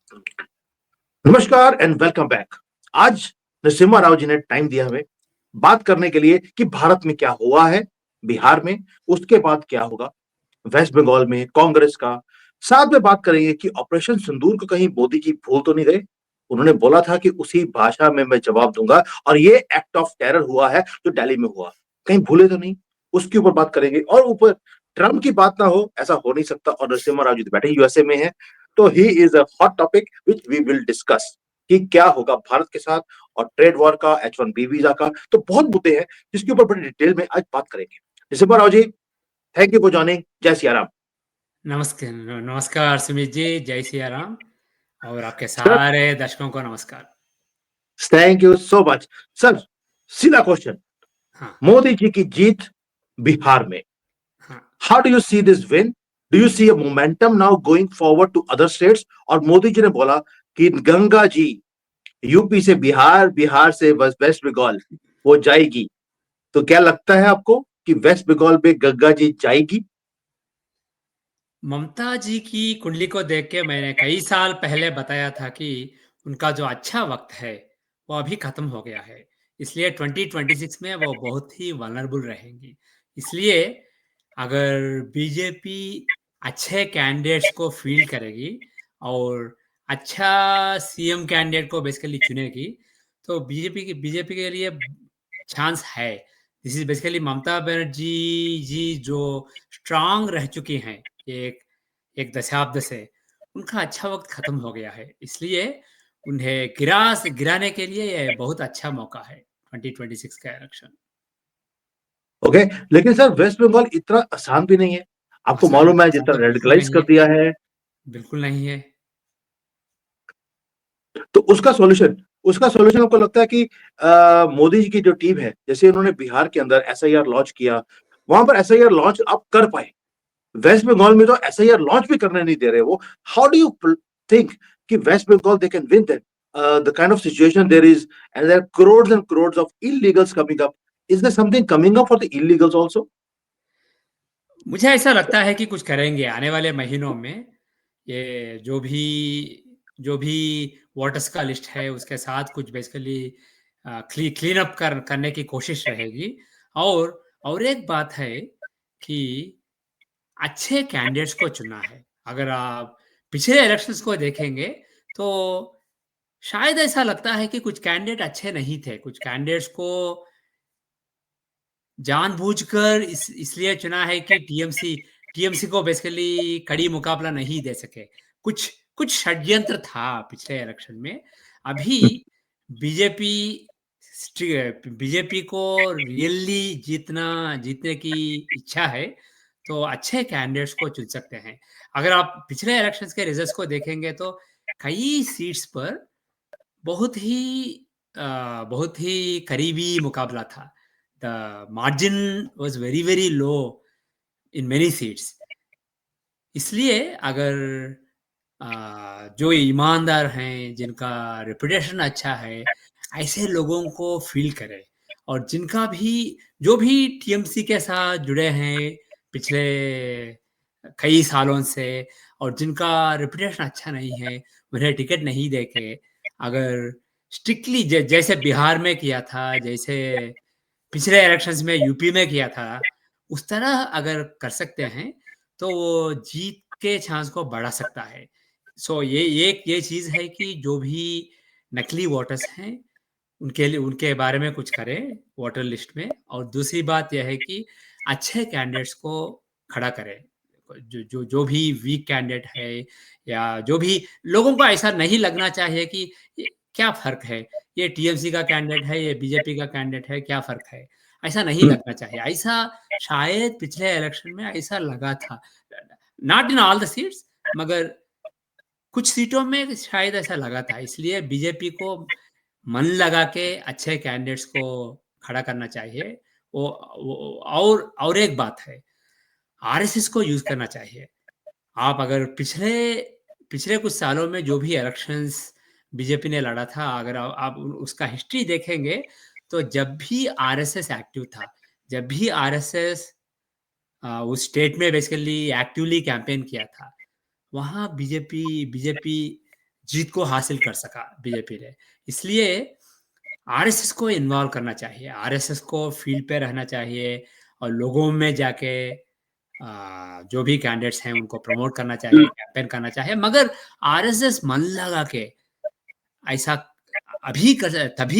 नमस्कार and welcome back. आज नरसिम्हा राव जी ने टाइम दिया हमें बात करने के लिए कि भारत में क्या हुआ है, बिहार में, उसके बाद क्या होगा, वेस्ट बंगाल में कांग्रेस का। साथ में बात करेंगे कि ऑपरेशन सिंदूर को कहीं मोदी जी भूल तो नहीं गए। उन्होंने बोला था कि उसी भाषा में मैं जवाब दूंगा और ये एक्ट ऑफ टेरर हुआ है जो दिल्ली में हुआ, कहीं भूले तो नहीं। उसके ऊपर बात करेंगे और ऊपर ट्रम्प की बात ना हो, ऐसा हो नहीं सकता। और नरसिम्हा राव जी तो बैठे यूएसए में है, तो he is a hot topic which we will discuss कि क्या होगा भारत के साथ और ट्रेड वॉर का, H1B वीजा का। तो बहुत मुद्दे हैं जिसके ऊपर बड़ी डिटेल में आज बात करेंगे। Narasimha Rao ji, thank you for joining. जय सिया राम। नमस्कार सुमित जी, जय सिया राम और आपके सर, सारे दर्शकों को नमस्कार। Thank you so much. Sir, सीधा क्वेश्चन। हाँ, मोदी जी की जीत बिहार में, हाँ। How do you see this win? Do you see a momentum now going forward to other states? और मोदी जी ने बोला कि गंगा जी यूपी से बिहार, बिहार से वेस्ट बंगाल वो जाएगी। तो क्या लगता है आपको कि वेस्ट बंगाल में गंगा जी जाएगी? ममता जी की कुंडली को देख के मैंने कई साल पहले बताया था कि उनका जो अच्छा वक्त है, वो अभी खत्म हो गया है। इसलिए 2026 में वो बहुत ही वल्नरेबल रहेंगी। इसलिए अगर बीजेपी अच्छे कैंडिडेट्स को फील्ड करेगी और अच्छा सीएम कैंडिडेट को बेसिकली चुनेगी, तो बीजेपी के लिए चांस है। This is basically Mamata Banerjee जी जो स्ट्रांग रह चुकी हैं एक एक दशाब्द से, उनका अच्छा वक्त खत्म हो गया है। इसलिए उन्हें गिराने के लिए ये बहुत अच्छा मौका है 2026 का इलेक्शन। ओके, लेकिन सर वेस्ट बंगाल इतना आसान भी नहीं है। आपको आसान मालूम है आसान जितना तो बिल्कुल रेडिकलाइज नहीं कर है, दिया है। बिल्कुल नहीं है। तो उसका सॉल्यूशन आपको लगता है कि मोदी जी की जो टीम है, जैसे उन्होंने बिहार के अंदर एसआईआर लॉन्च किया, वहां पर एसआईआर लॉन्च आप कर पाए, वेस्ट बंगाल में तो एसआईआर लॉन्च भी करने नहीं दे रहे वो। हाउ डू यू थिंक कि West Bengal they can win that the kind of situation there is, and there are crores and crores of illegals coming up? Is there something coming up for the illegals also? मुझे ऐसा लगता है कि कुछ करेंगे आने वाले महीनों में। ये जो भी वोटर्स का लिस्ट है, उसके साथ कुछ बेसिकली क्लीन अप करने की कोशिश रहेगी। और एक बात है कि अच्छे कैंडिडेट्स को चुनना है। अगर आप पिछले इलेक्शंस को देखेंगे, तो शायद ऐसा लगता है कि कुछ कैंडिडेट अच्छे नहीं थे। कुछ कैंडिडेट्स को जानबूझकर इसलिए चुना है कि टीएमसी को बेसिकली कड़ी मुकाबला नहीं दे सके। कुछ कुछ षड्यंत्र था पिछले इलेक्शन में। अभी बीजेपी बीजेपी को रियली जीतने की इच्छा है, तो अच्छे कैंडिडेट्स को चुन सकते हैं। अगर आप पिछले इलेक्शंस के रिजल्ट्स को देखेंगे, तो कई सीट्स पर बहुत ही बहुत ही करीबी मुकाबला था। The margin was very very low in many seats. इसलिए अगर जो ईमानदार हैं, जिनका रेपुटेशन अच्छा है, ऐसे लोगों को फील करें। और जिनका भी जो भी टीएमसी के साथ जुड़े हैं पिछले कई सालों से, और जिनका रेपुटेशन अच्छा नहीं है, उन्हें टिकट नहीं देके अगर स्ट्रिक्टली जैसे बिहार में किया था, जैसे पिछले इलेक्शंस में यूपी में किया था, उस तरह अगर कर सकते हैं, तो वो जीत के चांस को बढ़ा सकता है। सो ये चीज़ है कि जो भी नकली वोटर्स हैं, उनके लिए उनके बारे में कुछ करें वोटर लिस्ट में। और दूसरी बात यह है कि अच्छे कैंडिडेट्स को खड़ा करें। जो भी वीक कैंडिडेट है, या जो भी लोगों को ऐसा नहीं लगना चाहिए कि ये क्या फ़र्क है? ये टीएमसी का कैंडिडेट है, ये बीजेपी का कैंडिडेट है, क्या फ़र्क है? ऐसा नहीं लगना चाहिए। ऐसा शायद पिछले इलेक्शन में ऐसा लगा था। Not in all the seats, मगर कुछ सीटों में शायद ऐसा लगा था। इसलिए बीजेपी को मन लगा के अच्छे कैंडिडेट्स को खड़ा करना चाहिए। वो और एक बात है, आरएसएस को यूज़ करना चाहिए। आप अगर पिछले पिछले कुछ सालों में जो भी इलेक्शंस बीजेपी ने लड़ा था, अगर आप उसका हिस्ट्री देखेंगे, तो जब भी आरएसएस एक्टिव था, जब भी आरएसएस उस स्टेट में बेसिकली एक्टिवली कैंपेन किया था, वहाँ बीजेपी बीजेपी जीत को हासिल कर सका बीजेपी ने। इसलिए आरएसएस को इन्वॉल्व करना चाहिए, आरएसएस को फील्ड पे रहना चाहिए और लोगों में जाके जो भी कैंडिडेट्स हैं उनको प्रमोट करना चाहिए, कैंपेन करना चाहिए। मगर आरएसएस मन लगा के ऐसा तभी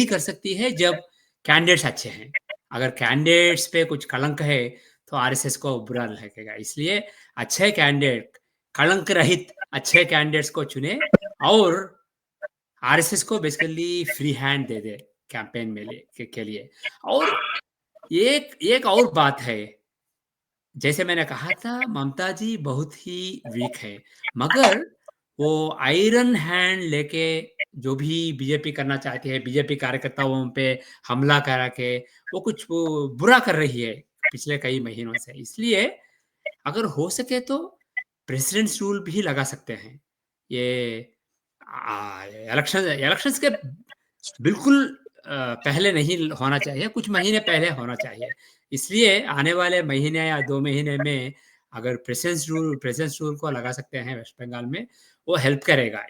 कर सकती है जब कैंडिडेट्स अच्छे हैं। अगर कैंडिडेट्स पे कुछ कलंक है तो आरएसएस को बुरा लगेगा। इसलिए अच्छे कैंडिडेट, कलंक रहित अच्छे कैंडिडेट्स को चुने और आरएसएस को बेसिकली फ्री हैंड दे दे कैंपेन में के लिए। और एक एक और बात है, जैसे मैंने कहा था ममता जी बहुत ही वीक है, मगर वो आयरन हैंड लेके जो भी बीजेपी करना चाहती है, बीजेपी कार्यकर्ताओं पे हमला करा के वो बुरा कर रही है पिछले कई महीनों से। इसलिए अगर हो सके तो प्रेसिडेंट्स रूल भी लगा सकते हैं। ये इलेक्शंस के बिल्कुल पहले नहीं होना चाहिए, कुछ महीने पहले होना चाहिए। इसलिए आने वाले महीने या 2 महीने में अगर प्रेसिडेंस रूल को लगा सकते हैं वेस्ट बंगाल में, वो हेल्प करेगा।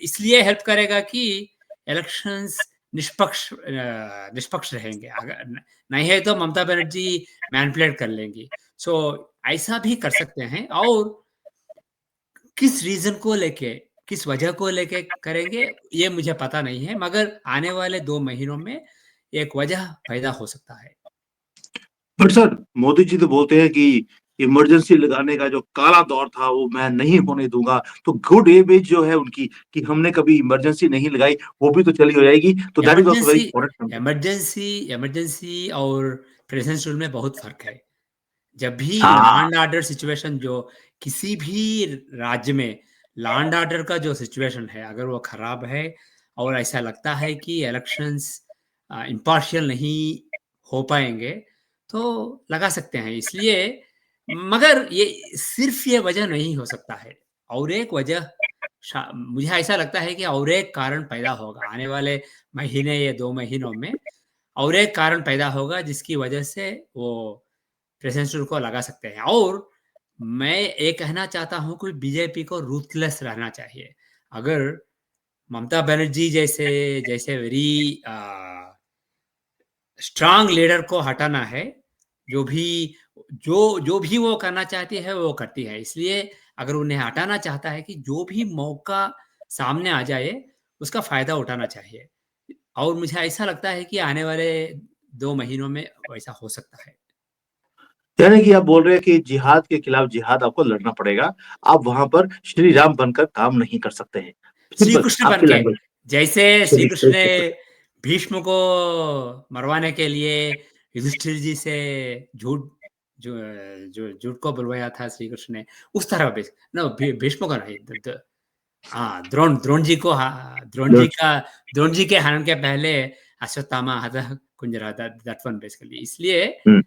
इसलिए हेल्प करेगा कि इलेक्शंस निष्पक्ष रहेंगे। अगर नहीं है तो ममता बनर्जी मैनिपुलेट कर लेंगी। सो ऐसा भी कर सकते हैं। और किस रीज़न को लेके, किस वजह को लेके करेंगे, ये मुझे पता नहीं है, मगर आने वाले 2 महीनों में एक वजह पैदा हो सकता है। बट सर, मोदी जी तो बोलते हैं कि इमरजेंसी लगाने का जो काला दौर था वो मैं नहीं होने दूंगा। तो गुड इमेज जो है उनकी कि हमने कभी इमरजेंसी नहीं लगाई, वो भी तो चली हो जाएगी। तो that is also very emergency important. Emergency emergency और प्रेज़ेंस रूल में बहुत फ़र्क है। जब भी लॉ हाँ, एंड ऑर्डर सिचुएशन जो किसी भी राज्य में लॉ एंड ऑर्डर का जो सिचुएशन है, अगर वो खराब है और ऐसा लगता है कि इलेक्शंस इम्पार्शियल नहीं हो पाएंगे, तो लगा सकते हैं। इसलिए मगर ये सिर्फ ये वजह नहीं हो सकता है। और एक वजह मुझे ऐसा लगता है कि और एक कारण पैदा होगा आने वाले महीने या 2 महीनों में। और एक कारण पैदा होगा जिसकी वजह से वो प्रेज़ेंस रूल को लगा सकते हैं। और मैं ये कहना चाहता हूँ कि बीजेपी को रूथलेस रहना चाहिए। अगर ममता बनर्जी जैसे जैसे वेरी स्ट्रॉन्ग लीडर को हटाना है, जो भी जो भी वो करना चाहती है वो करती है। इसलिए अगर उन्हें हटाना चाहता है कि जो भी मौका सामने आ जाए उसका फ़ायदा उठाना चाहिए। और मुझे ऐसा लगता है कि आने वाले 2 महीनों में वैसा हो सकता है। यानी कि आप बोल रहे हैं कि जिहाद के खिलाफ जिहाद आपको लड़ना पड़ेगा। आप वहां पर श्री राम बनकर काम नहीं कर सकते हैं। श्री सिंपल, कृष्ण बन आपकी के, लैंग्वेज। जैसे श्री श्री कृष्ण ने कृष्ण। भीष्म को मरवाने के लिए युधिष्ठिर जी से झूठ जो जो झूठ को बुलवाया था श्री कृष्ण ने, उस तरह भीष्म को नहीं, द्रोण जी के हनन के पहले अश्वत्थामा हतः कुंजरा, दैट वन बेसिकली। इसलिए हम्म,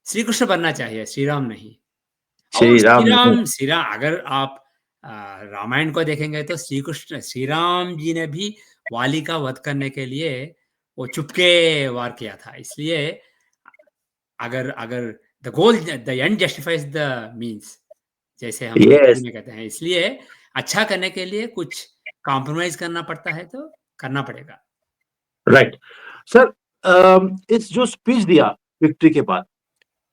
श्री कृष्ण बनना चाहिए, श्री राम नहीं। और श्री राम नहीं। श्री राम अगर आप रामायण को देखेंगे तो श्री राम जी ने भी वाली का वध करने के लिए वो चुपके वार किया था। इसलिए अगर अगर the end justifies the means, जैसे हम यस, हिंदी में कहते हैं। इसलिए अच्छा करने के लिए कुछ कॉम्प्रोमाइज करना पड़ता है तो करना पड़ेगा। राइट। सर, इस जो स्पीच दिया विक्ट्री के बाद,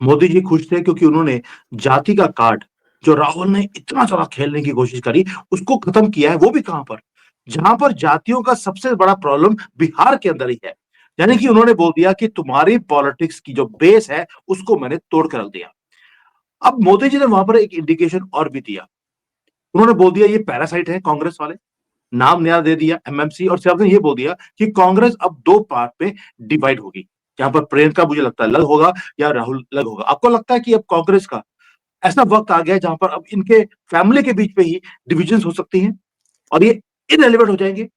मोदी जी खुश थे क्योंकि उन्होंने जाति का कार्ड जो राहुल ने इतना ज्यादा खेलने की कोशिश करी, उसको खत्म किया है। वो भी कहां पर, जहां पर जातियों का सबसे बड़ा प्रॉब्लम बिहार के अंदर ही है। यानी कि उन्होंने बोल दिया कि तुम्हारी पॉलिटिक्स की जो बेस है उसको मैंने तोड़ कर रख दिया। अब मोदी जी ने वहां पर एक इंडिकेशन और भी दिया। उन्होंने बोल दिया ये पैरासाइट है कांग्रेस वाले, नाम नया दे दिया एमएमसी, और सिर्फ ने ये बोल दिया कि कांग्रेस अब दो पार्ट में डिवाइड होगी, जहां पर प्रियंका मुझे लगता है अलग होगा या राहुल अलग होगा। आपको लगता है कि अब कांग्रेस का ऐसा वक्त आ गया है जहां पर अब इनके फैमिली के बीच में ही डिविजन हो सकती हैं और ये इनरेलेवेंट हो जाएंगे?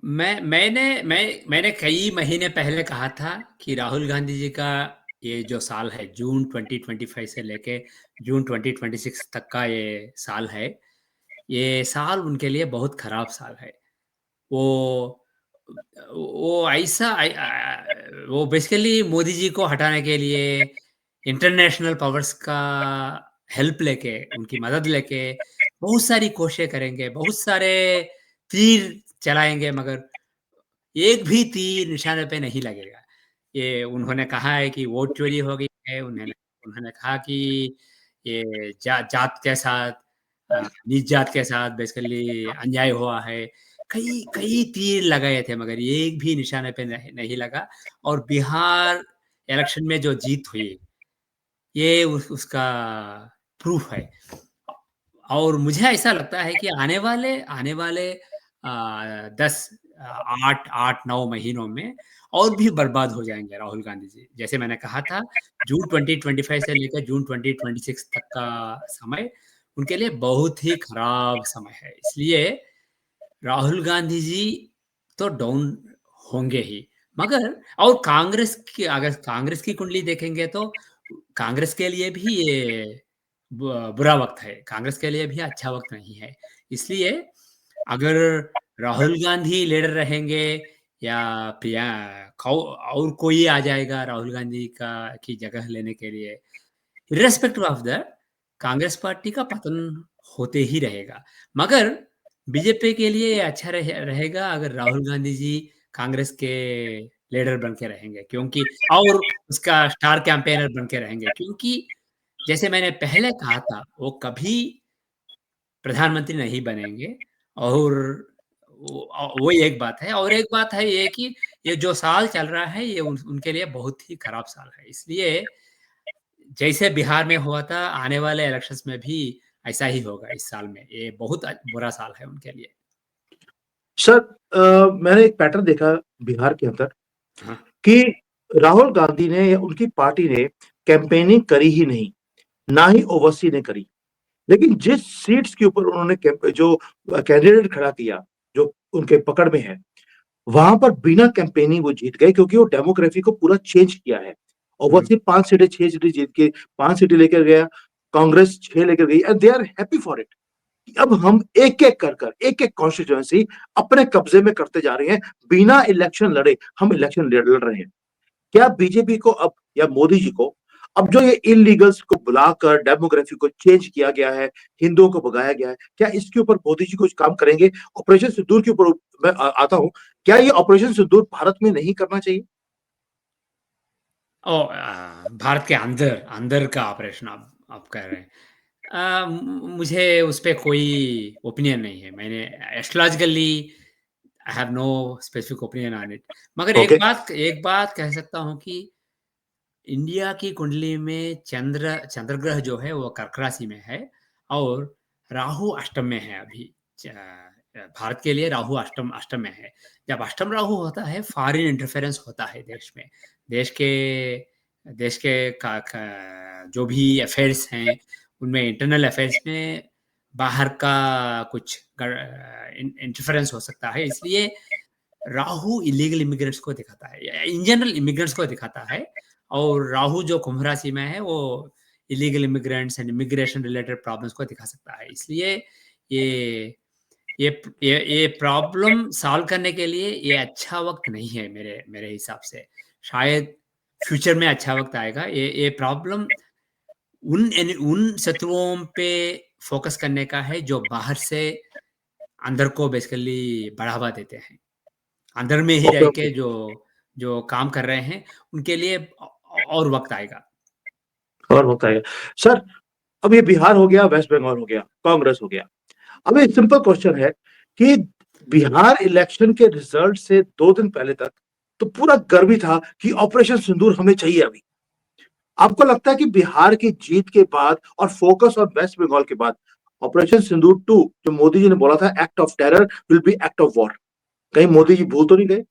मैंने कई महीने पहले कहा था कि राहुल गांधी जी का ये जो साल है, जून 2025 से लेके जून 2026 तक का ये साल है, ये साल उनके लिए बहुत खराब साल है। वो वो वो बेसिकली मोदी जी को हटाने के लिए इंटरनेशनल पावर्स का हेल्प लेके, उनकी मदद लेके बहुत सारी कोशिशें करेंगे, बहुत सारे तीर चलाएँगे, मगर एक भी तीर निशाने पे नहीं लगेगा। ये उन्होंने कहा है कि वोट चोरी हो गई है, उन्होंने उन्होंने कहा कि ये जात के साथ नीच जात के साथ बेसिकली अन्याय हुआ है। कई कई तीर लगाए थे, मगर एक भी निशाने पे नहीं नहीं लगा, और बिहार इलेक्शन में जो जीत हुई, ये उसका प्रूफ है। और मुझे ऐसा लगता है कि आने वाले 10 8-9 महीनों में और भी बर्बाद हो जाएँगे राहुल गांधी जी। जैसे मैंने कहा था, जून 2025 से लेकर जून 2026 तक का समय उनके लिए बहुत ही खराब समय है। इसलिए राहुल गांधी जी तो डाउन होंगे ही। मगर और अगर कांग्रेस की कुंडली देखेंगे, तो कांग्रेस के लिए भी ये बुरा वक़्त है। कांग्रेस के लिए भी अच्छा वक़्त नहीं है। इसलिए अगर राहुल गांधी लीडर रहेंगे, या प्रिया और कोई आ जाएगा राहुल गांधी का की जगह लेने के लिए, irrespective of that, Congress party का पतन होते ही रहेगा। मगर बीजेपी के लिए ये अच्छा रहेगा अगर राहुल गांधी जी कांग्रेस के लीडर बन के रहेंगे, क्योंकि और उसका स्टार कैंपेनर बन के रहेंगे, क्योंकि जैसे मैंने पहले कहा था, वो कभी प्रधानमंत्री नहीं बनेंगे। और वो एक बात है, और एक बात है ये कि ये जो साल चल रहा है, ये उनके लिए बहुत ही खराब साल है। इसलिए जैसे बिहार में हुआ था, आने वाले इलेक्शंस में भी ऐसा ही होगा इस साल में। ये बहुत बुरा साल है उनके लिए। सर, मैंने एक पैटर्न देखा बिहार के अंदर हाँ, कि राहुल गांधी ने या उनकी पार्टी ने कैंपेनिंग करी ही नहीं, ना ही ओवैसी ने करी। लेकिन जिस सीट्स के ऊपर उन्होंने जो कैंडिडेट खड़ा किया, जो उनके पकड़ में है, वहां पर बिना कैंपेनिंग वो जीत गए, क्योंकि वो डेमोग्राफी को पूरा चेंज किया है। हुँ। ओवैसी 5 सीटें 6 सीटें जीत के 5 सीटें लेकर गया, कांग्रेस 6 लेकर गई, and they are happy for it. अब हम एक-एक कर एक-एक कॉन्स्टिट्यूएंसी अपने कब्जे में करते जा रहे हैं, बिना इलेक्शन लड़े हम इलेक्शन लड़ रहे हैं। क्या बीजेपी को अब, या मोदी जी को, अब जो ये इल्लीगल्स को बुलाकर डेमोग्राफी को चेंज किया गया है, हिंदुओं को भगाया गया है, क्या इसके ऊपर मोदी जी कुछ काम करेंगे? ऑपरेशन सिंदूर के ऊपर मैं आता हूँ, क्या ये ऑपरेशन सिंदूर भारत में नहीं करना चाहिए? भारत के अंदर अंदर का ऑपरेशन आप कह रहे हैं। मुझे उस पे कोई ओपिनियन नहीं है। मैंने astrologically I have no specific opinion on it. मगर ओके। एक बात कह सकता हूँ कि इंडिया की कुंडली में चंद्रग्रह जो है वो कर्क राशि में है, और राहु अष्टम में है अभी। भारत के लिए राहु अष्टम अष्टम में है। जब अष्टम राहु होता है, फॉरेन इंटरफेरेंस होता है देश में। देश के देश के जो भी अफेयर्स हैं, उनमें इंटरनल अफेयर्स में बाहर का कुछ इंटरफेरेंस हो सकता है। इसलिए राहु इलीगल इमिग्रेंट्स को दिखाता है, या इन जनरल इमिग्रेंट्स को दिखाता है। और राहु जो कुंभ राशि में है, वो illegal immigrants and immigration related problems को दिखा सकता है। इसलिए ये ये प्रॉब्लम सॉल्व करने के लिए ये अच्छा वक्त नहीं है, मेरे मेरे हिसाब से। शायद फ्यूचर में अच्छा वक्त आएगा। ये प्रॉब्लम उन शत्रुओं पे फोकस करने का है जो बाहर से अंदर को बेसिकली बढ़ावा देते हैं। अंदर में ही ओके, रह ओके। के जो जो काम कर रहे हैं, उनके लिए और वक़्त आएगा। और बताइए। सर, अब ये बिहार हो गया, वेस्ट बंगाल हो गया, कांग्रेस हो गया। अब एक सिंपल क्वेश्चन है कि बिहार इलेक्शन के रिजल्ट से 2 दिन पहले तक तो पूरा गर्व ही था कि ऑपरेशन सिंदूर हमें चाहिए अभी। आपको लगता है कि बिहार की जीत के बाद और फोकस ऑन वेस्ट बंगाल के बाद ऑपरेशन सिंदूर 2, जो मोदी जी ने बोला था act of terror will be act of war, कहीं हाँ, मोदी जी भूल तो नहीं गए?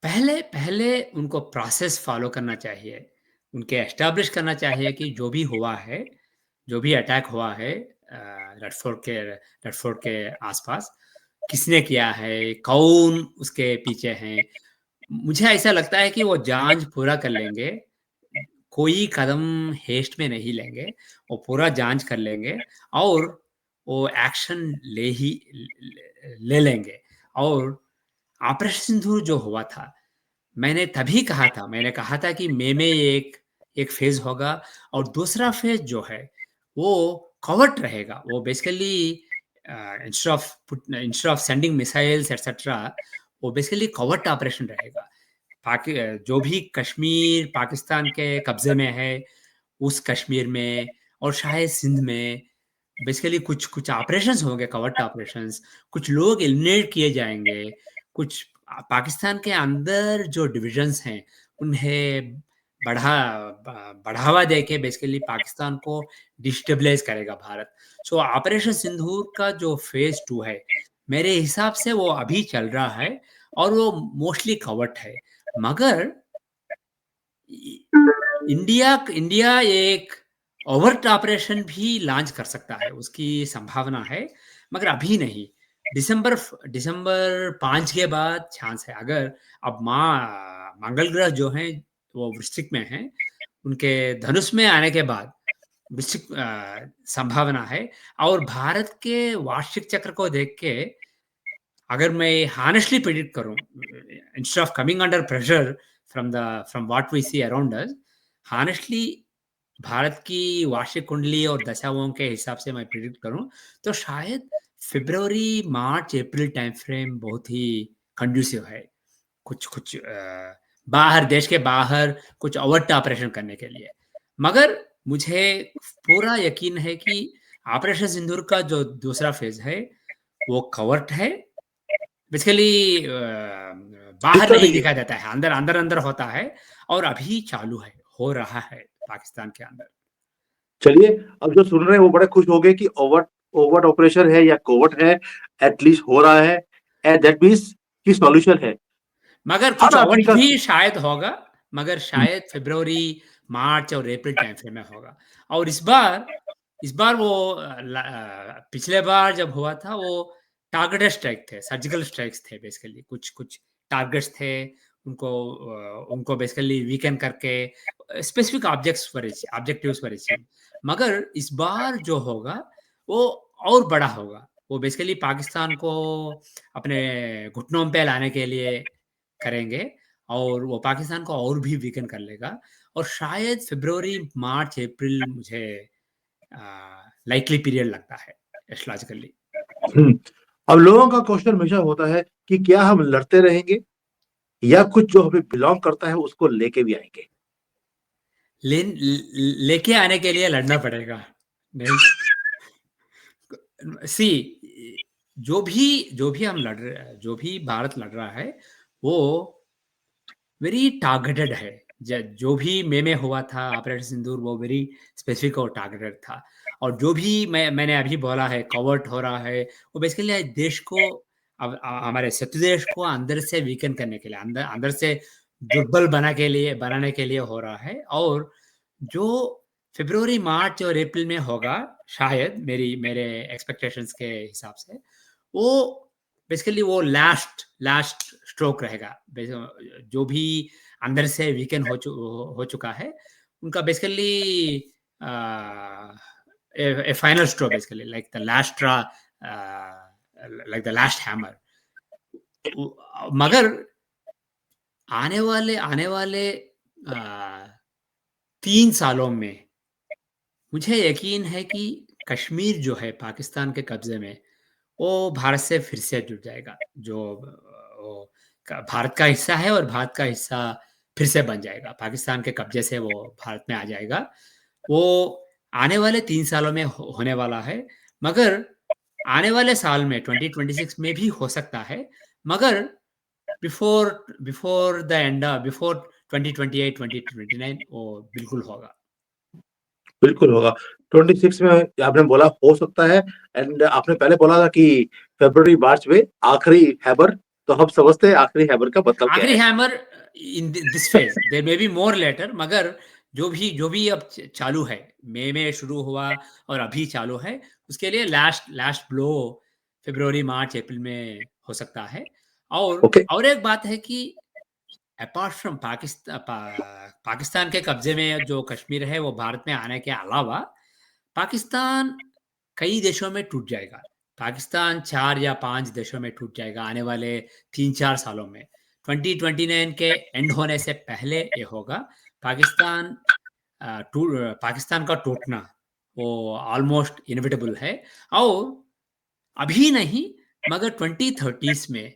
पहले पहले उनको प्रोसेस फ़ॉलो करना चाहिए। उनके एस्टेब्लिश करना चाहिए कि जो भी हुआ है, जो भी अटैक हुआ है रेड फोर्ट के आस-पास, किसने किया है? कौन उसके पीछे हैं? मुझे ऐसा लगता है कि वो जाँच पूरा कर लेंगे। कोई कदम हेस्ट में नहीं लेंगे, वो पूरा जाँच कर लेंगे, और वो एक्शन ले लेंगे। और ऑपरेशन सिंदूर जो हुआ था, मैंने कहा था कि मई में एक एक फ़ेज़ होगा, और दूसरा फ़ेज़ जो है, वो कवर्ट रहेगा। वो basically instead of sending missiles etcetera, वो बेसिकली कवर्ट ऑपरेशन रहेगा। जो भी कश्मीर पाकिस्तान के कब्जे में है, उस कश्मीर में और शायद सिंध में बेसिकली कुछ कुछ ऑपरेशंस होंगे, कवर्ट ऑपरेशंस। कुछ लोग एलिमिनेट किए जाएंगे। कुछ पाकिस्तान के अंदर जो डिविजन्स हैं उन्हें बढ़ावा दे के बेसिकली पाकिस्तान को डिस्टेबलाइज करेगा भारत। सो ऑपरेशन सिंदूर का जो फेज 2 है, मेरे हिसाब से वो अभी चल रहा है और वो मोस्टली कवर्ट है। मगर इंडिया इंडिया एक ओवर्ट ऑपरेशन भी लॉन्च कर सकता है, उसकी संभावना है, मगर अभी नहीं। दिसंबर दिसंबर 5 के बाद चांस है। अगर अब मंगल ग्रह जो हैं वो वृश्चिक में हैं, उनके धनुष में आने के बाद वृश्चिक संभावना है। और भारत के वार्षिक चक्र को देख के अगर मैं हॉनेस्टली प्रेडिक्ट करूं, instead of coming under pressure from what we see around us, honestly Bharat की वार्षिक कुंडली और दशाओं के हिसाब से मैं प्रिडिक्ट करूं तो शायद फरवरी मार्च अप्रैल टाइम फ्रेम बहुत ही कंड्यूसिव है कुछ कुछ बाहर, देश के बाहर कुछ ओवर्ट ऑपरेशन करने के लिए। मगर मुझे पूरा यकीन है कि ऑपरेशन सिंदूर का जो दूसरा फेज है वो कवर्ट है। बेसिकली बाहर दिखता नहीं नहीं है। दिखाई देता है, अंदर अंदर अंदर होता है और अभी चालू है, हो रहा है पाकिस्तान के अंदर। चलिए, अब जो सुन रहे हैं वो बड़े खुश हो गए कि ओवर ओवर ऑपरेशन है या कोवर्ट है, एटलीस्ट हो रहा है, एंड दैट मीन्स कि सॉल्यूशन है। मगर हर कुछ आदमी ओवर्ट का भी शायद होगा, मगर शायद फरवरी मार्च और अप्रैल टाइम फ्रेम में होगा। और इस बार वो पिछले बार जब हुआ था वो टारगेटेड स्ट्राइक थे, सर्जिकल स्ट्राइक्स थे। बेसिकली कुछ कुछ टारगेट्स थे, उनको बेसिकली वीकेंड करके स्पेसिफिक ऑब्जेक्टिव्स पर अचीव। मगर इस बार जो होगा वो और बड़ा होगा। वो बेसिकली पाकिस्तान को अपने घुटनों पे लाने के लिए करेंगे और वो पाकिस्तान को और भी वीकन कर लेगा। और शायद फरवरी मार्च अप्रैल मुझे लाइकली पीरियड लगता है एस्ट्रोलॉजिकली। हम्म, अब लोगों का क्वेश्चन हमेशा होता है कि क्या हम लड़ते रहेंगे या कुछ जो हमें बिलोंग करता है उसको लेके भी आएंगे। लेके आने के लिए लड़ना पड़ेगा। नहीं, सी, जो भी हम लड़ रहे, जो भी भारत लड़ रहा है वो वेरी टारगेटेड है। जो भी में हुआ था ऑपरेशन सिंदूर वो वेरी स्पेसिफिक और टारगेटेड था। और जो भी मैंने अभी बोला है कवर्ट हो रहा है, वो बेसिकली देश को हमारे शत्रु देश को अंदर से वीकन करने के लिए, अंदर अंदर से दुर्बल बनाने के लिए हो रहा है। और जो फरवरी मार्च और अप्रैल में होगा शायद मेरे एक्सपेक्टेशंस के हिसाब से, वो बेसिकली वो लास्ट लास्ट स्ट्रोक रहेगा। जो भी अंदर से वीकेंड हो चुका है उनका basically A final stroke, basically like the last straw, like the last hammer. मगर आने वाले 3 सालों में मुझे यकीन है कि कश्मीर जो है पाकिस्तान के कब्जे में, वो भारत से फिर से जुड़ जाएगा। जो वो भारत का हिस्सा है और भारत का हिस्सा फिर से बन जाएगा, पाकिस्तान के कब्जे से वो भारत में आ जाएगा। वो आने वाले 3 सालों में होने वाला है। मगर आने वाले साल में 2026 में भी हो सकता है। मगर before before the end, before 2028 2029 वो बिल्कुल होगा। बिल्कुल होगा। 26 में आपने बोला हो सकता है, एंड आपने पहले बोला था कि फरवरी मार्च में आखिरी हैबर, तो हम समझते हैं आखिरी हैबर का मतलब क्या आखिरी है। Hammer in this phase, there may be more later. मगर जो भी अब चालू है, मई में शुरू हुआ और अभी चालू है, उसके लिए लास्ट लास्ट ब्लो फरवरी मार्च अप्रैल में हो सकता है। ओके। और एक बात है कि अपार्ट फ्रॉम पाकिस्तान के कब्जे में जो कश्मीर है वो भारत में आने के अलावा पाकिस्तान कई देशों में टूट जाएगा। पाकिस्तान 4 या 5 देशों में टूट जाएगा आने वाले 3-4 सालों में। 2029 के एंड होने से पहले ये होगा। पाकिस्तान पाकिस्तान का टूटना वो ऑलमोस्ट इनविटेबल है। और अभी नहीं, मगर 2030s में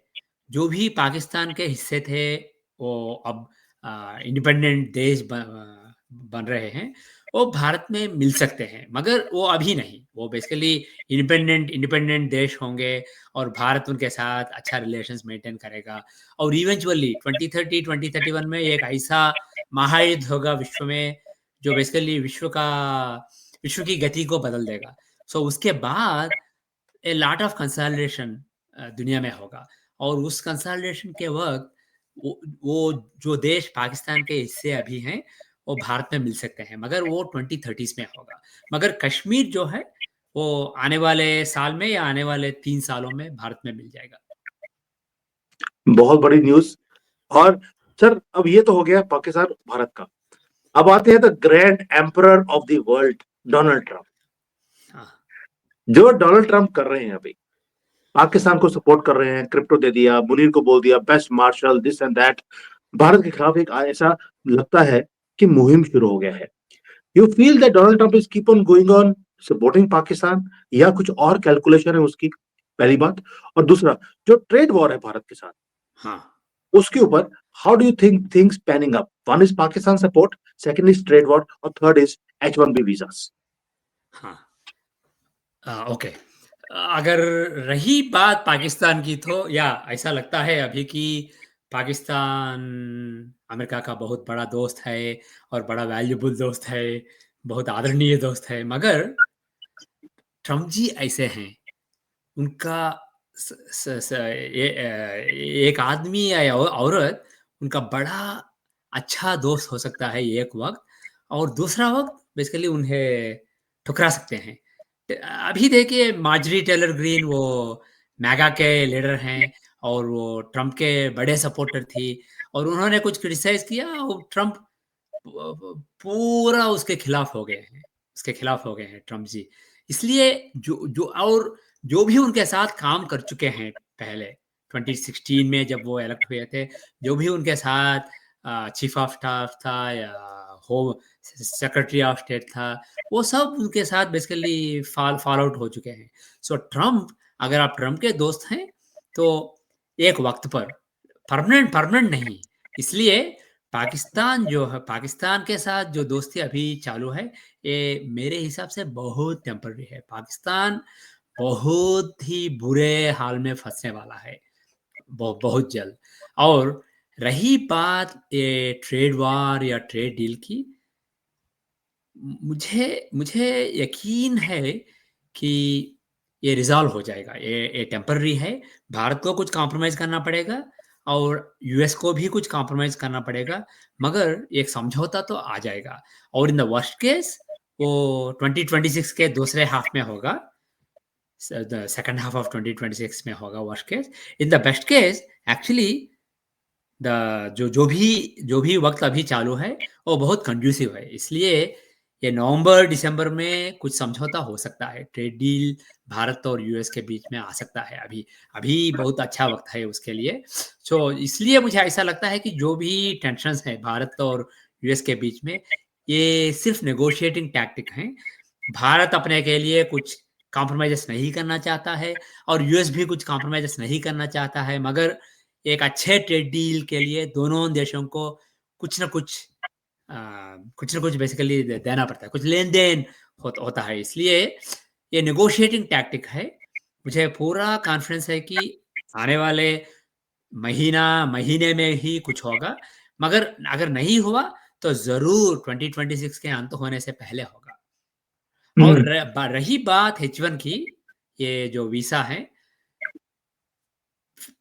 जो भी पाकिस्तान के हिस्से थे, वो अब इंडिपेंडेंट देश बन रहे हैं, वो भारत में मिल सकते हैं, मगर वो अभी नहीं। वो बेसिकली इंडिपेंडेंट इंडिपेंडेंट देश होंगे और भारत उनके साथ अच्छा रिलेशंस मेंटेन करेगा। और इवेंचुअली 2030-2031 में एक ऐसा महायुद्ध होगा विश्व में, जो बेसिकली विश्व की गति को बदल देगा। सो उसके बाद ए लॉट ऑफ कंसोलिडेशन दुनिया में होगा। और उस कंसोलिडेशन के वक्त वो जो देश पाकिस्तान के हिस्से अभी हैं, वो भारत में मिल सकते हैं, मगर वो 2030s में होगा। मगर कश्मीर जो है, वो आने वाले साल में या आने वाले 3 सालों में भारत में मिल जाएगा। बहुत बड़ी न्यूज। और सर, अब ये तो हो गया पाकिस्तान भारत का। अब आते हैं the grand emperor of the world, Donald Trump. हाँ, जो डोनाल्ड ट्रंप कर रहे हैं अभी, पाकिस्तान को सपोर्ट कर रहे हैं, क्रिप्टो दे दिया, मुनीर को बोल दिया best marshal, this and that. Bharat के खिलाफ एक ऐसा लगता है कि मुहिम शुरू हो गया है। You feel that Donald Trump is keep on going on supporting Pakistan, या कुछ और कैलकुलेशन है उसकी? पहली बात। और दूसरा, जो ट्रेड वॉर है भारत के साथ, हाँ, उसके ऊपर how do you think things panning up? One is Pakistan support, second is trade war, और थर्ड इज H1B वीजास। हाँ। ओके। अगर रही बात पाकिस्तान की, तो या ऐसा लगता है अभी कि पाकिस्तान अमेरिका का बहुत बड़ा दोस्त है और बड़ा वैल्यूबल दोस्त है, बहुत आदरणीय दोस्त है। मगर ट्रम्प जी ऐसे हैं, उनका एक आदमी या औरत उनका बड़ा अच्छा दोस्त हो सकता है एक वक्त, और दूसरा वक्त बेसिकली उन्हें ठुकरा सकते हैं। अभी देखिए, मार्जरी टेलर ग्रीन, वो मैगा के लीडर हैं और वो ट्रम्प के बड़े सपोर्टर थी, और उन्होंने कुछ क्रिटिसाइज किया और ट्रम्प पूरा उसके खिलाफ हो गए हैं ट्रम्प जी। इसलिए जो जो और जो भी उनके साथ काम कर चुके हैं पहले, 2016 में जब वो इलेक्ट हुए थे, जो भी उनके साथ चीफ ऑफ स्टाफ था या होम सेक्रेटरी ऑफ स्टेट था, वो सब उनके साथ बेसिकली फॉल आउट हो चुके हैं। सो ट्रम्प, अगर आप ट्रम्प के दोस्त हैं, तो एक वक्त पर, परमानेंट परमानेंट नहीं। इसलिए पाकिस्तान के साथ जो दोस्ती अभी चालू है, ये मेरे हिसाब से बहुत टेम्पररी है। पाकिस्तान बहुत ही बुरे हाल में फंसने वाला है, बहुत जल्द। और रही बात ये ट्रेड वार या ट्रेड डील की, मुझे मुझे यकीन है कि ये रिज़ॉल्व हो जाएगा। ये टेम्पररी है। भारत को कुछ कॉम्प्रोमाइज़ करना पड़ेगा और यूएस को भी कुछ कॉम्प्रोमाइज़ करना पड़ेगा, मगर एक समझौता तो आ जाएगा। और इन द वर्स्ट केस, वो 2026 के दूसरे हाफ में होगा, द सेकंड हाफ ऑफ 2026 में होगा worst case. In the best case, actually जो भी वक्त अभी चालू है, वो बहुत कंड्यूसिव है। इसलिए ये नवंबर दिसंबर में कुछ समझौता हो सकता है, ट्रेड डील भारत और यूएस के बीच में आ सकता है। अभी अभी बहुत अच्छा वक्त है उसके लिए। सो इसलिए मुझे ऐसा लगता है कि जो भी टेंशन्स हैं भारत और यूएस के बीच में, ये सिर्फ नेगोशिएटिंग टैक्टिक हैं। भारत अपने के लिए कुछ कॉम्प्रोमाइज़ेस नहीं करना चाहता है और यूएस भी कुछ कॉम्प्रोमाइज़ेस नहीं करना चाहता है, मगर एक अच्छे ट्रेड डील के लिए दोनों देशों को कुछ ना कुछ अ, कुछ ना कुछ बेसिकली देना पड़ता है, कुछ लेन-देन होता है। इसलिए ये नेगोशिएटिंग टैक्टिक है। मुझे पूरा कॉन्फिडेंस है कि आने वाले महीने में ही कुछ होगा, मगर अगर नहीं हुआ, तो ज़रूर 2026 के अंत होने से पहले होगा। और रही बात H1 की, ये जो वीज़ा है,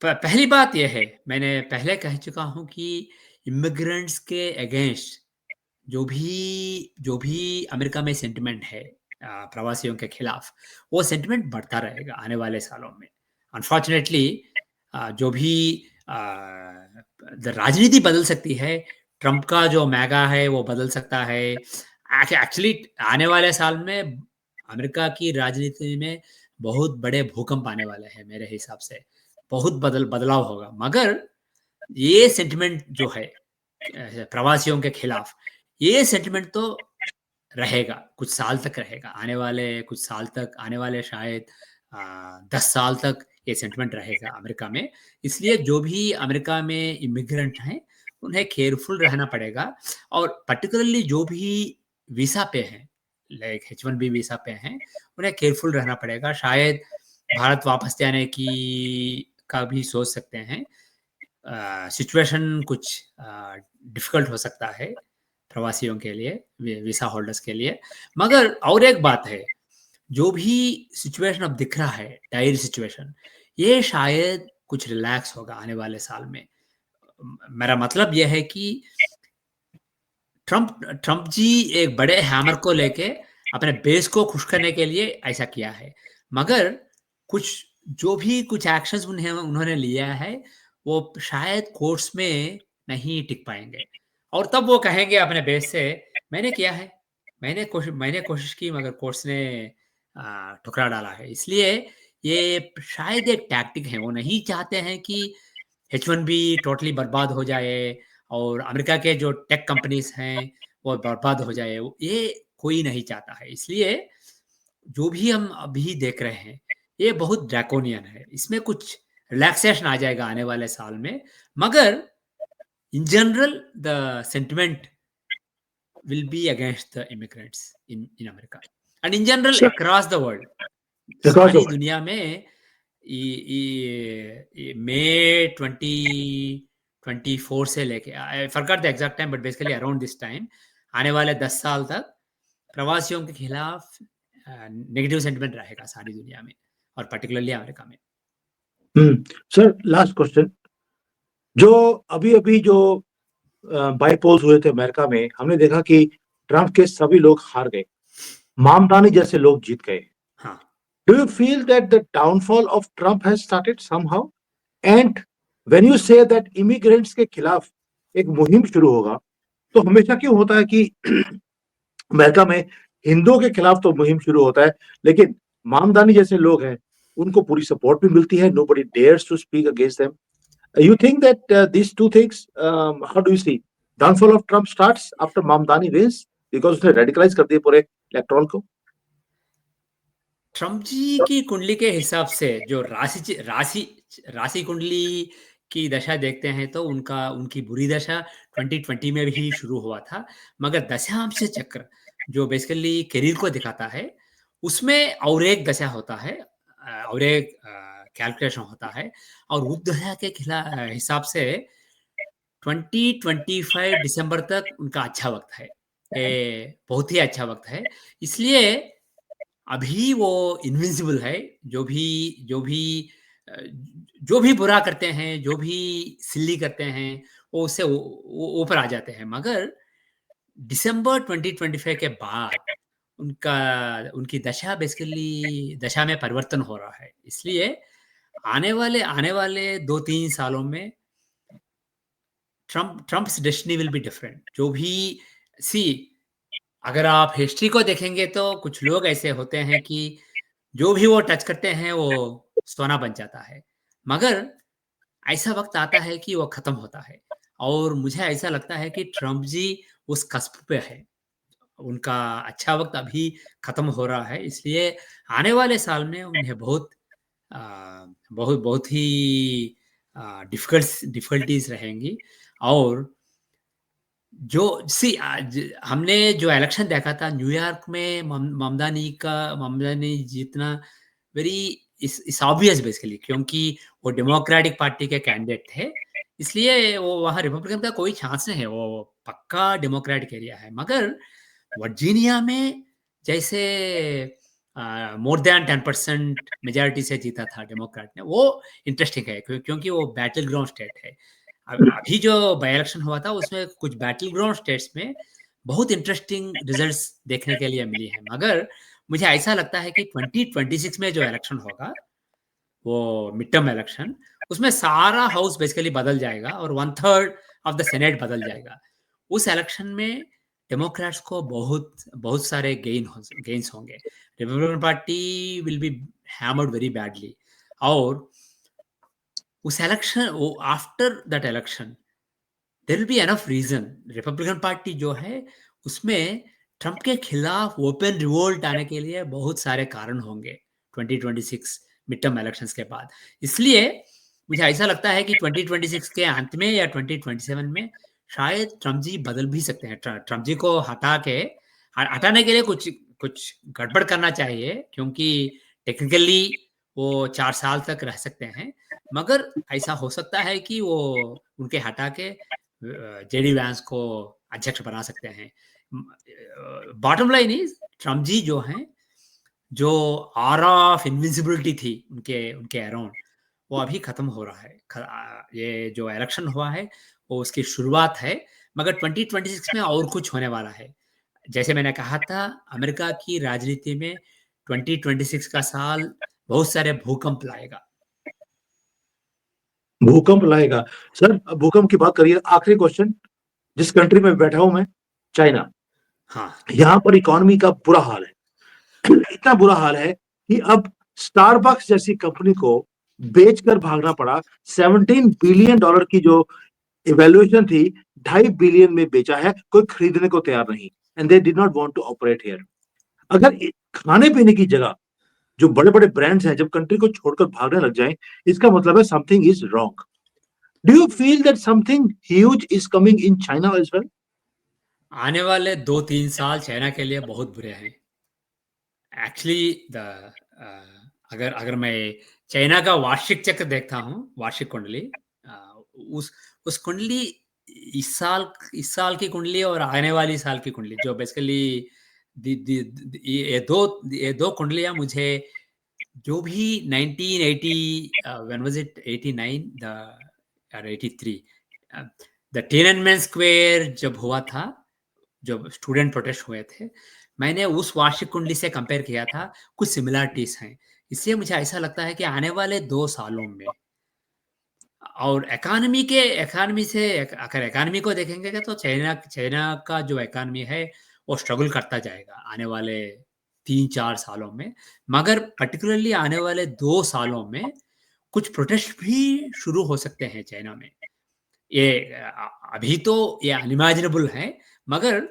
पहली बात ये है, मैंने पहले कह चुका हूँ कि इमिग्रेंट्स के अगेंस्ट जो भी अमेरिका में सेंटिमेंट है प्रवासियों के खिलाफ, वो सेंटिमेंट बढ़ता रहेगा आने वाले सालों में। अनफॉर्चुनेटली जो भी राजनीति बदल सकती है, ट्रंप का जो मैगा है वो बदल सकता है। एक्चुअली आने वाले साल में अमेरिका की राजनीति में बहुत बड़े भूकंप आने वाले हैं मेरे हिसाब से। बहुत बदलाव होगा, मगर ये सेंटिमेंट जो है प्रवासियों के खिलाफ, ये सेंटिमेंट तो रहेगा, कुछ साल तक रहेगा, आने वाले कुछ साल तक, आने वाले शायद 10 साल तक ये सेंटिमेंट रहेगा अमेरिका में। इसलिए जो भी अमेरिका में इमिग्रेंट हैं, उन्हें केयरफुल रहना पड़ेगा, और पर्टिकुलरली जो भी वीज़ा पे हैं, लाइक H-1B वीज़ा पे हैं, उन्हें केयरफुल रहना पड़ेगा। शायद भारत वापस जाने की का भी सोच सकते हैं। सिचुएशन कुछ डिफ़िकल्ट हो सकता है प्रवासियों के लिए, वीज़ा होल्डर्स के लिए। मगर और एक बात है, जो भी सिचुएशन अब दिख रहा है, डायर सिचुएशन, ये शायद कुछ रिलैक्स होगा आने वाले साल में। मेरा मतलब ये है कि ट्रम्प ट्रम्प जी एक बड़े हैमर को लेके अपने बेस को खुश करने के लिए ऐसा किया है। मगर कुछ जो भी कुछ एक्शंस उन्होंने लिया है, वो शायद कोर्ट्स में नहीं टिक पाएँगे, और तब वो कहेंगे अपने बेस से, मैंने किया है, मैंने कोशिश की, मगर कोर्ट्स ने ठुकरा डाला है। इसलिए ये शायद एक टैक्टिक है, वो नहीं चाहते हैं कि H-1B टोटली बर्बाद हो जाए और अमेरिका के जो टेक कंपनीज़ हैं, वो बर्बाद हो जाए, ये कोई नहीं चाहता है। इसलिए जो भी हम अभी देख रहे हैं, ये बहुत ड्रैकोनियन है। इसमें कुछ रिलैक्सेशन आ जाएगा आने वाले साल में, मगर in general the sentiment will be against the immigrants in America and in general sir across the world. Because सारी दुनिया में ये मई 2024 से लेके, I forgot the exact time, but basically around this time, आने वाले 10 साल तक प्रवासियों के खिलाफ नेगेटिव सेंटिमेंट रहेगा सारी दुनिया में, और पर्टिकुलरली अमेरिका में। सर लास्ट क्वेश्चन, जो अभी अभी जो बाई पोल्स हुए थे अमेरिका में, हमने देखा कि ट्रम्प के सभी लोग हार गए, मामदानी जैसे लोग जीत गए। हाँ। Do you feel that the downfall of Trump has started somehow? And when you say that immigrants के खिलाफ एक मुहिम शुरू होगा, तो हमेशा क्यों होता है कि अमेरिका में हिंदुओं के खिलाफ तो मुहिम शुरू होता है, लेकिन मामदानी जैसे लोग हैं, उनको पूरी सपोर्ट भी मिलती है, nobody dares to speak against them. You think that these two things, how do you see? Downfall of Trump starts after Mamdani wins because उसने radicalize कर दिए पूरे इलेक्ट्रॉन को। ट्रम्प जी की कुंडली के हिसाब से जो राशि कुंडली की दशा देखते हैं, तो उनकी बुरी दशा 2020 में भी शुरू हुआ था। मगर दशांश चक्र जो बेसिकली करियर को दिखाता है, उसमें और एक दशा होता है, और एक कैलकुलेशन होता है, और उस दशा के हिसाब से 2025 दिसंबर तक उनका अच्छा वक्त है, ये बहुत ही अच्छा वक्त है। इसलिए अभी वो इनविंसिबल है। जो भी जो भी अ, जो भी बुरा करते हैं, जो भी सिल्ली करते हैं, वो उससे ऊपर आ जाते हैं। मगर दिसंबर 2025 के बाद उनकी दशा बेसिकली दशा में परिवर्तन हो रहा है। इसलिए आने वाले 2-3 सालों में Trump's destiny will be different. जो भी सी अगर आप हिस्ट्री को देखेंगे, तो कुछ लोग ऐसे होते हैं कि जो भी वो टच करते हैं, वो सोना बन जाता है। मगर ऐसा वक़्त आता है कि वो ख़त्म होता है, और मुझे ऐसा लगता है कि ट्रम्प जी उस कस्प पे है। उनका अच्छा वक़्त अभी ख़त्म हो रहा है, इसलिए आने वाले साल में उन्हें अ, बहुत बहुत ही डिफ़िकल्टीज़ रहेंगी। और जो आज हमने जो इलेक्शन देखा था न्यूयॉर्क में, ममदानी जीतना वेरी इट्स ऑब्वियस बेसिकली, क्योंकि वो डेमोक्रेटिक पार्टी के कैंडिडेट थे। इसलिए वो वहाँ रिपब्लिकन का कोई चांस नहीं है, वो पक्का डेमोक्रेटिक एरिया है। मगर वर्जीनिया में जैसे मोर दैन 10% मेजॉरिटी से जीता था डेमोक्रेट ने, वो इंटरेस्टिंग है, क्योंकि वो बैटल ग्राउंड स्टेट है। अभी जो बाय इलेक्शन हुआ था, उसमें कुछ बैटल ग्राउंड स्टेट्स में बहुत इंटरेस्टिंग रिजल्ट्स देखने के लिए मिली है। मगर मुझे ऐसा लगता है कि 2026 में जो इलेक्शन होगा, वो मिड टर्म इलेक्शन, उसमें सारा हाउस बेसिकली बदल जाएगा, और 1/3 ऑफ द सेनेट बदल जाएगा। उस इलेक्शन में डेमोक्रेट्स को बहुत बहुत सारे गेन्स होंगे। Republican party will be hammered very badly. और उस election after that election there will be enough reason, Republican party जो है, उसमें ट्रंप के खिलाफ ओपन रिवोल्ट आने के लिए बहुत सारे कारण होंगे 2026 मिड टर्म इलेक्शंस के बाद। इसलिए मुझे ऐसा लगता है कि 2026 के अंत में या 2027 में शायद ट्रंप जी बदल भी सकते हैं। ट्रंप जी को हटाने के लिए कुछ कुछ गड़बड़ करना चाहिए, क्योंकि टेक्निकली वो 4 साल तक रह सकते हैं, मगर ऐसा हो सकता है कि वो उनके हटा के जेडी वैंस को अध्यक्ष बना सकते हैं। बॉटम लाइन इज ट्रम्प जी जो हैं, जो आरा ऑफ इनविजिबिलिटी थी उनके उनके अराउंड, वो अभी खत्म हो रहा है। ये जो इलेक्शन हुआ है वो उसकी शुरुआत है, मगर 2026 में और कुछ होने वाला है। जैसे मैंने कहा था, अमेरिका की राजनीति में 2026 का साल बहुत सारे भूकंप लाएगा। भूकंप लाएगा। सर, भूकंप की बात करिए, आखिरी क्वेश्चन, जिस कंट्री में बैठा हूं मैं, चाइना, हाँ, यहां पर इकोनॉमी का बुरा हाल है। इतना बुरा हाल है कि अब स्टारबक्स जैसी कंपनी को बेचकर भागना पड़ा। $17 बिलियन की जो इवेल्युएशन थी, 2.5 बिलियन में बेचा है, कोई खरीदने को तैयार नहीं। And they did not want to operate here. अगर खाने पीने की जगह जो बड़े बड़े ब्रांड्स हैं जब कंट्री को छोड़कर भागने लग जाएं, इसका मतलब है something is wrong. Do you feel that something huge is coming in China as well? आने वाले 2-3 साल चाइना के लिए बहुत बुरे हैं। एक्चुअली अगर अगर मैं चाइना का वार्षिक चक्र देखता हूँ, वार्षिक कुंडली, उस कुंडली, इस साल की कुंडली और आने वाली साल की कुंडली, जो बेसिकली ये दो कुंडलियां मुझे, जो भी 1980, व्हेन वाज इट, 89 द और 83, द टिएनएनमेन स्क्वायर जब हुआ था, जब स्टूडेंट प्रोटेस्ट हुए थे, मैंने उस वार्षिक कुंडली से कंपेयर किया था, कुछ सिमिलरिटीज हैं। इसलिए मुझे ऐसा लगता है कि आने वाले 2 सालों में, और इकोनॉमी से, अगर इकोनॉमी को देखेंगे तो चाइना चाइना का जो इकोनॉमी है वो स्ट्रगल करता जाएगा आने वाले 3-4 सालों में। मगर पर्टिकुलरली आने वाले 2 सालों में कुछ प्रोटेस्ट भी शुरू हो सकते हैं चाइना में। ये अभी तो ये अनइमेजिनेबल है, मगर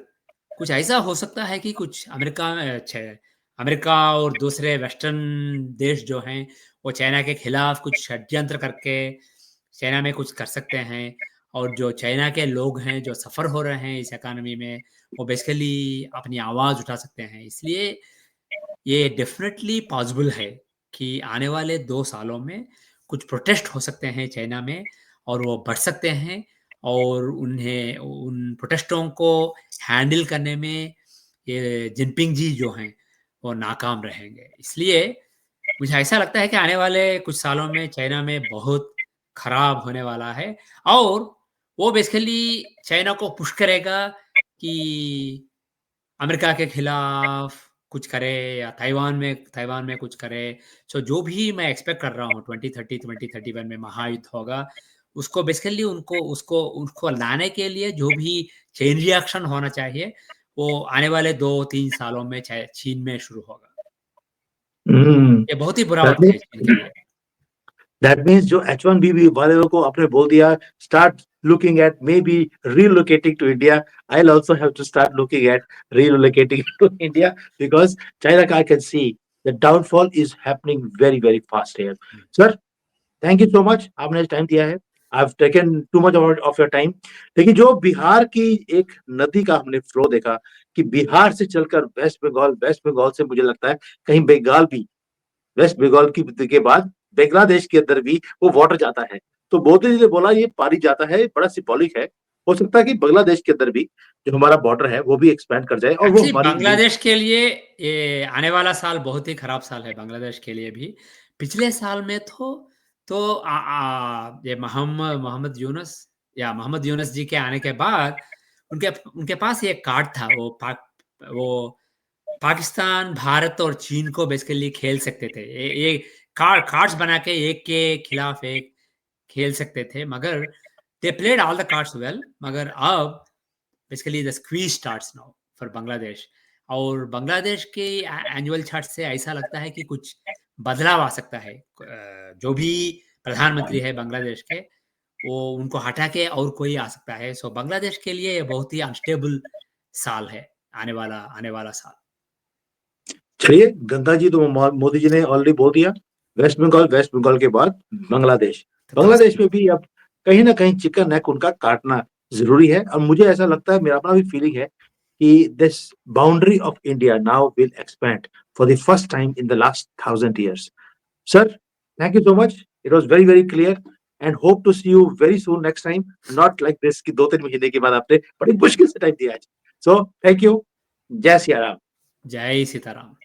कुछ ऐसा हो सकता है कि कुछ अमेरिका और दूसरे वेस्टर्न देश जो हैं, वो चाइना के खिलाफ कुछ षड्यंत्र करके चाइना में कुछ कर सकते हैं। और जो चाइना के लोग हैं जो सफ़र हो रहे हैं इस इकोनॉमी में, वो बेसिकली अपनी आवाज़ उठा सकते हैं। इसलिए ये डेफिनेटली पॉसिबल है कि आने वाले 2 सालों में कुछ प्रोटेस्ट हो सकते हैं चाइना में, और वो बढ़ सकते हैं, और उन्हें उन प्रोटेस्टों को हैंडल करने में ये जिनपिंग जी जो हैं वो नाकाम रहेंगे। इसलिए मुझे ऐसा लगता है कि आने वाले कुछ सालों में चाइना में बहुत खराब होने वाला है, और वो बेसिकली चाइना को पुश करेगा कि अमेरिका के खिलाफ कुछ करे, या ताइवान में कुछ करे। सो जो भी मैं एक्सपेक्ट कर रहा हूँ 2031 में महायुद्ध होगा, उसको बेसिकली उसको उसको लाने के लिए जो भी चेन रिएक्शन होना चाहिए, वो आने वाले 2-3 सालों में चीन में शुरू होगा। ये बहुत ही बुरा दैट वक्त है चीन के लिए। मीन्स जो H1B वाले को आपने बोल दिया, start looking at maybe relocating to India. I'll also have to start looking at relocating to India because China, I can see the downfall is happening very, very fast here. Sir, thank you so much. आपने time दिया है. I've taken too much of your time. लेकिन जो बिहार की एक नदी का हमने फ्लो देखा कि बिहार से चलकर वेस्ट बंगाल से मुझे लगता है कहीं बंगाल भी, वेस्ट बंगाल के बाद बांग्लादेश के अंदर भी वो वाटर जाता है। तो मोदी जी ने बोला ये पानी जाता है, बड़ा सिंबॉलिक है। हो सकता है कि बांग्लादेश के अंदर भी जो हमारा बॉर्डर है वो भी एक्सपैंड कर जाए और वो एक्चुअली हमारी लिंक। बांग्लादेश के लिए ये आने वाला साल बहुत ही खराब साल है बांग्लादेश के लिए भी। पिछले साल में ये मोहम्मद यूनुस जी के आने के बाद उनके उनके पास ये कार्ड था, वो पाकिस्तान, भारत और चीन को बेसिकली खेल सकते थे। ये कार्ड्स बना के एक के खिलाफ एक खेल सकते थे, मगर they played all the cards well. मगर अब basically the squeeze starts now for Bangladesh, और बांग्लादेश के एनुअल चार्ट से ऐसा लगता है कि कुछ बदलाव आ सकता है। जो भी प्रधानमंत्री है बांग्लादेश के, वो उनको हटा के और कोई आ सकता है। सो बांग्लादेश के लिए ये बहुत ही अनस्टेबल साल है आने वाला साल। चलिए, गंगा जी तो मोदी जी ने ऑलरेडी बोल दिया। वेस्ट बंगाल के बाद बांग्लादेश। बांग्लादेश में भी अब कहीं ना कहीं चिकन नेक उनका काटना जरूरी है, और मुझे ऐसा लगता है, मेरा अपना भी फीलिंग है कि this boundary of India now will expand for the first time in the last 1000 years. Sir, thank you so much. It was very, very clear, and hope to see you very soon next time. Not like this कि 2-3 महीने के बाद आपने बड़ी मुश्किल से time दिया है। So, thank you. जय सिया राम। जय सीताराम।